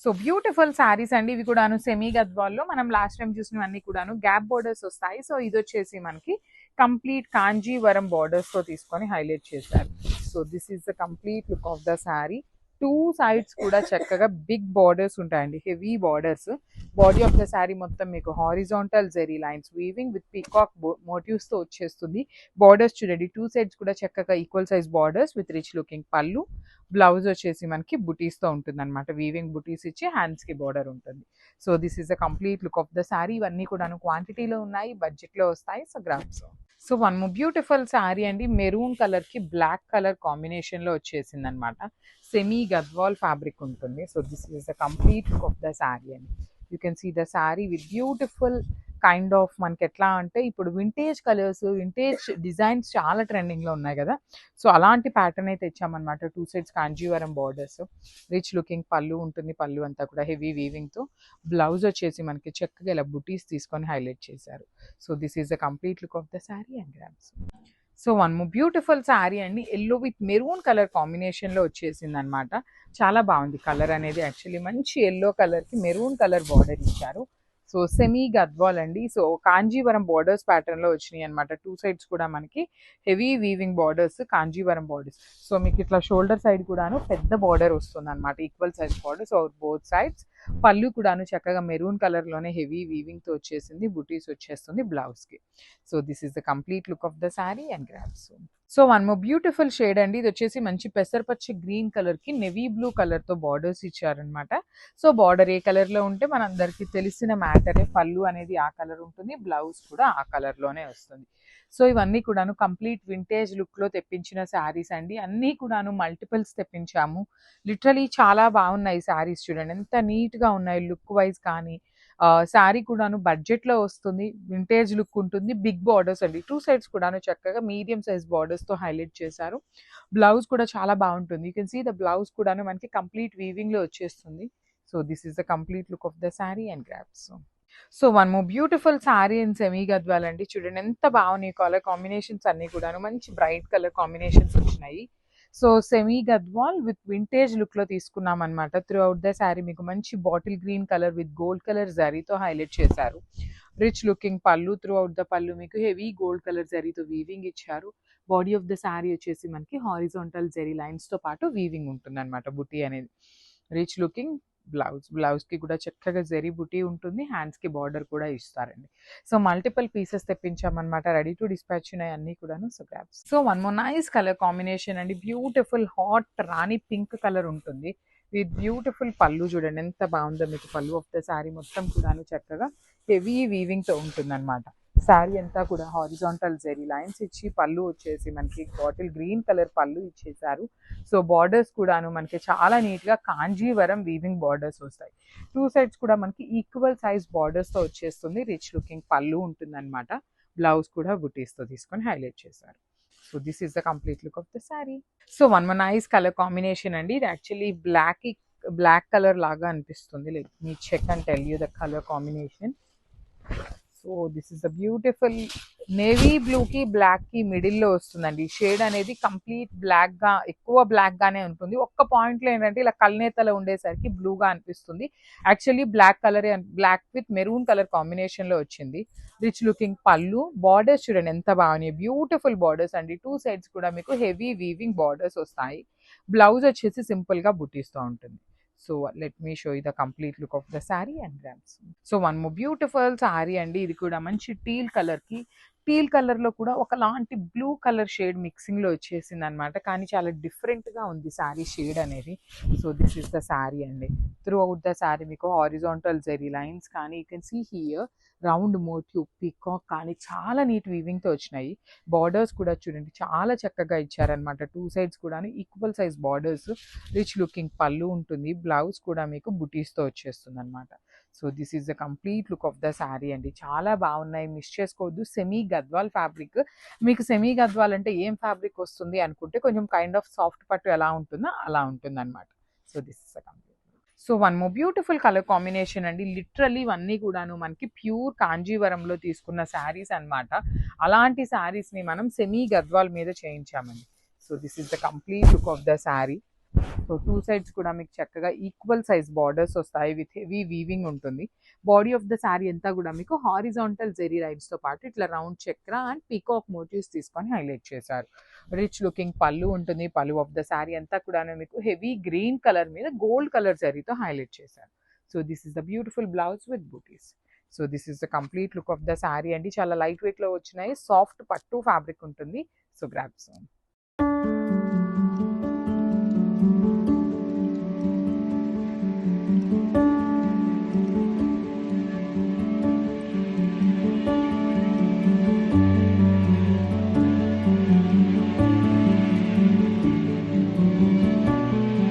So beautiful saris అండి ఇవి కూడాను సెమీ గద్వాల్లో మనం లాస్ట్ టైం చూసినవన్నీ కూడాను గ్యాప్ బోర్డర్స్ వస్తాయి. సో ఇది వచ్చేసి మనకి కంప్లీట్ కాంజీవరం బోర్డర్స్ తో తీసుకొని హైలైట్ చేశారు. So this is the complete look of the sari. Two sides కూడా చక్కగా బిగ్ బార్డర్స్ ఉంటాయండి, heavy borders. Body of the sari మొత్తం మీకు horizontal zari lines weaving with peacock motifs తో వచ్చేస్తుంది. బార్డర్స్ చూడండి, టూ సైడ్స్ కూడా చక్కగా equal size borders with rich looking పళ్ళు. బ్లౌజ్ వచ్చేసి మనకి బుటీస్ తో ఉంటుంది అనమాట, వీవింగ్ బుటీస్ ఇచ్చి హ్యాండ్స్ కి బార్డర్ ఉంటుంది. So this is the complete look of the sari. ఇవన్నీ కూడా క్వాంటిటీలో ఉన్నాయి, బడ్జెట్ లో వస్తాయి. So grams. So one more beautiful sari అండి, మెరూన్ కలర్ కి బ్లాక్ కలర్ కాంబినేషన్ లో వచ్చేసింది అనమాట. సెమీ గద్వాల్ ఫ్యాబ్రిక్ ఉంటుంది. So this is the complete look of the sari అండి. You can see the sari with beautiful kind of, మనకి ఎట్లా అంటే ఇప్పుడు వింటేజ్ కలర్స్, వింటేజ్ డిజైన్స్ చాలా ట్రెండింగ్ లో ఉన్నాయి కదా. సో అలాంటి ప్యాటర్న్ అయితే ఇచ్చామన్నమాట. Two sides Kanjeevaram borders, rich looking పళ్ళు ఉంటుంది. పళ్ళు అంతా కూడా హెవీ వీవింగ్ తో. బ్లౌజ్ వచ్చేసి మనకి చక్కగా ఇలా బుటీస్ తీసుకొని హైలైట్ చేశారు. So this is the complete look of the sari and grams. So one more beautiful sari అండి, yellow with maroon colour combination లో వచ్చేసింది అనమాట. చాలా బాగుంది కలర్ అనేది. యాక్చువల్లీ మంచి ఎల్లో కలర్ కి మెరూన్ కలర్ బార్డర్ ఇచ్చారు. సో సెమీ గద్వాల్ అండి. సో కాంజీవరం బార్డర్స్ ప్యాటర్న్ లో వచ్చినాయి అనమాట. టూ సైడ్స్ కూడా మనకి heavy weaving borders, Kanjeevaram borders. So మీకు ఇట్లా షోల్డర్ సైడ్ కూడాను పెద్ద బార్డర్ వస్తుంది అనమాట, equal size borders are both sides. పళ్ళు కూడాను చక్కగా మెరూన్ కలర్ లోనే హెవీ వీవింగ్ తో వచ్చేసింది, బుటీస్ వచ్చేస్తుంది బ్లౌజ్ కి. So this is the complete look of the sari and grams. So one more beautiful shade అండి, ఇది వచ్చేసి మంచి పెసరపచ్చి గ్రీన్ కలర్ కి నెవీ బ్లూ కలర్ తో బార్డర్స్ ఇచ్చారనమాట. సో బార్డర్ ఏ కలర్ లో ఉంటే మనందరికి తెలిసిన మ్యాటరే, పళ్ళు అనేది ఆ కలర్ ఉంటుంది, బ్లౌజ్ కూడా ఆ కలర్ లోనే వస్తుంది. సో ఇవన్నీ కూడాను కంప్లీట్ వింటేజ్ లుక్ లో తెప్పించిన శారీస్ అండి. అన్నీ కూడాను మల్టిపుల్స్ తెప్పించాము. లిటరలీ చాలా బాగున్నాయి శారీస్, చూడండి ఎంత నీట్ గా ఉన్నాయి లుక్ వైజ్ కానీ. శారీ కూడాను బడ్జెట్ లో వస్తుంది, వింటేజ్ లుక్ ఉంటుంది, బిగ్ బార్డర్స్ అండి. టూ సైడ్స్ కూడాను చక్కగా మీడియం సైజ్ బార్డర్స్ తో హైలైట్ చేశారు. బ్లౌజ్ కూడా చాలా బాగుంటుంది. You can see the blouse కూడాను మనకి కంప్లీట్ వీవింగ్ లో వచ్చేస్తుంది. So this is the complete look of the sari and గ్రాప్స్. So one more beautiful sari and semi Gadwal అండి, చూడండి ఎంత బాగున్నాయి కలర్ కాంబినేషన్స్ అన్ని కూడాను. మంచి బ్రైట్ కలర్ కాంబినేషన్స్ వచ్చినాయి. So semi Gadwal with vintage look లో తీసుకున్నాం అనమాట. త్రూ అవుట్ ద శారీ మీకు మంచి bottle green colour with gold colour జరీతో హైలైట్ చేశారు. రిచ్ లుకింగ్ పళ్ళు, త్రూ అవుట్ ద పళ్ళు మీకు హెవీ గోల్డ్ కలర్ జరీతో వీవింగ్ ఇచ్చారు. బాడీ ఆఫ్ ద శారీ వచ్చేసి మనకి హారిజాంటల్ జరీ లైన్స్ తో పాటు వీవింగ్ ఉంటుంది అనమాట, బుటీ అనేది. రిచ్ లుకింగ్ బ్లౌజ్ కి కూడా చక్కగా జరీ బుటీ ఉంటుంది, హ్యాండ్స్ కి బార్డర్ కూడా ఇస్తారండి. సో మల్టిపుల్ పీసెస్ తెప్పించామన్నమాట, రెడీ టు డిస్పాచ్ ఉన్నాయి అన్ని కూడాను. So grams. So one more nice colour combination అండి, beautiful hot rani pink colour ఉంటుంది విత్ బ్యూటిఫుల్ పళ్ళు. చూడండి ఎంత బాగుందో మీకు పళ్ళు ఆఫ్ ద శారీ మొత్తం కూడాను చక్కగా హెవీ వీవింగ్ తో ఉంటుంది అనమాట. శారీ అంతా కూడా హారిజాంటల్ జెరీ లైన్స్ ఇచ్చి, పళ్ళు వచ్చేసి మనకి బాటిల్ గ్రీన్ కలర్ పళ్ళు ఇచ్చేసారు. సో బార్డర్స్ కూడాను మనకి చాలా నీట్ గా కాంజీవరం వీవింగ్ బార్డర్స్ వస్తాయి. టూ సైడ్స్ కూడా మనకి ఈక్వల్ సైజ్ బార్డర్స్ తో వచ్చేస్తుంది. రిచ్ లుకింగ్ పళ్ళు ఉంటుంది అనమాట. బ్లౌజ్ కూడా బుటీస్ తో తీసుకొని హైలైట్ చేశారు. So this is the complete look of the sari. So one more nice colour combination అండి, ఇది యాక్చువల్లీ బ్లాక్ కలర్ లాగా అనిపిస్తుంది. Like me check and tell you the colour combination. So this is the beautiful navy blue కి black కి middle లో వస్తుందండి. Shade అనేది complete block గా, ఎక్కువ బ్లాక్ గానే ఉంటుంది. ఒక్క పాయింట్ లో ఏంటంటే ఇలా కల్నేతలో ఉండేసరికి బ్లూగా అనిపిస్తుంది. Actually black colour, black with maroon colour combination లో వచ్చింది. రిచ్ లుకింగ్ పళ్ళు. బార్డర్స్ చూడండి ఎంత బాగున్నాయి, బ్యూటిఫుల్ బార్డర్స్ అండి. టూ సైడ్స్ కూడా మీకు హెవీ వీవింగ్ బార్డర్స్ వస్తాయి. బ్లౌజ్ వచ్చేసి సింపుల్ గా బుటీస్తో ఉంటుంది. So let me show you the complete look of the sari and grams. So one more beautiful sari అండి, ఇది కూడా మంచి టీల్ కలర్ లో కూడా ఒకలాంటి బ్లూ కలర్ షేడ్ మిక్సింగ్ లో వచ్చేసింది అనమాట. కానీ చాలా డిఫరెంట్ గా ఉంది శారీ షేడ్ అనేది. So this is the sari అండి. త్రూ అవుట్ ద శారీ మీకు హారిజాంటల్ జెరీ లైన్స్ కానీ, you can see here round motif peacock కానీ చాలా నీట్ వీవింగ్ తో వచ్చినాయి. బార్డర్స్ కూడా చూడండి చాలా చక్కగా ఇచ్చారనమాట. టూ సైడ్స్ కూడా equal size borders. Rich looking పళ్ళు ఉంటుంది. బ్లౌజ్ కూడా మీకు బుటీస్ తో వచ్చేస్తుంది అనమాట. So this is the complete look of the sari అండి. చాలా బాగున్నాయి, మిస్ చేసుకోవద్దు. Semi Gadwal fabric. మీకు సెమీ గద్వాల్ అంటే ఏం ఫ్యాబ్రిక్ వస్తుంది అనుకుంటే కొంచెం కైండ్ ఆఫ్ సాఫ్ట్ పట్టు ఎలా ఉంటుందో అలా ఉంటుంది అనమాట. So this is the complete. So one more beautiful colour combination అండి, లిటరలీ ఇవన్నీ కూడాను మనకి ప్యూర్ కాంజీవరంలో తీసుకున్న శారీస్ అనమాట. అలాంటి శారీస్ ని మనం సెమీ గద్వాల్ మీద చేయించామండి. So this is the complete look of the sari. So 2 sides కూడా మీకు చక్కగా ఈక్వల్ సైజ్ బార్డర్స్ వస్తాయి విత్ హెవీ వీవింగ్ ఉంటుంది. బాడీ ఆఫ్ ద శారీ అంతా కూడా మీకు హారిజాంటల్ జెరీ లైన్స్తో పాటు ఇట్లా రౌండ్ చక్ర అండ్ పీకాక్ మోటివ్స్ తీసుకొని హైలైట్ చేశారు. రిచ్ లుకింగ్ పళ్ళు ఉంటుంది. పళ్ళు ఆఫ్ ద శారీ అంతా కూడా మీకు హెవీ గ్రీన్ కలర్ మీద గోల్డ్ కలర్ జరీతో హైలైట్ చేశారు. So this is the beautiful blouse with butis. So this is the complete look of the sari అండి. చాలా లైట్ వెయిట్లో వచ్చినాయి. సాఫ్ట్ పట్టు ఫ్యాబ్రిక్ ఉంటుంది. సో గ్రాబ్ సోన్.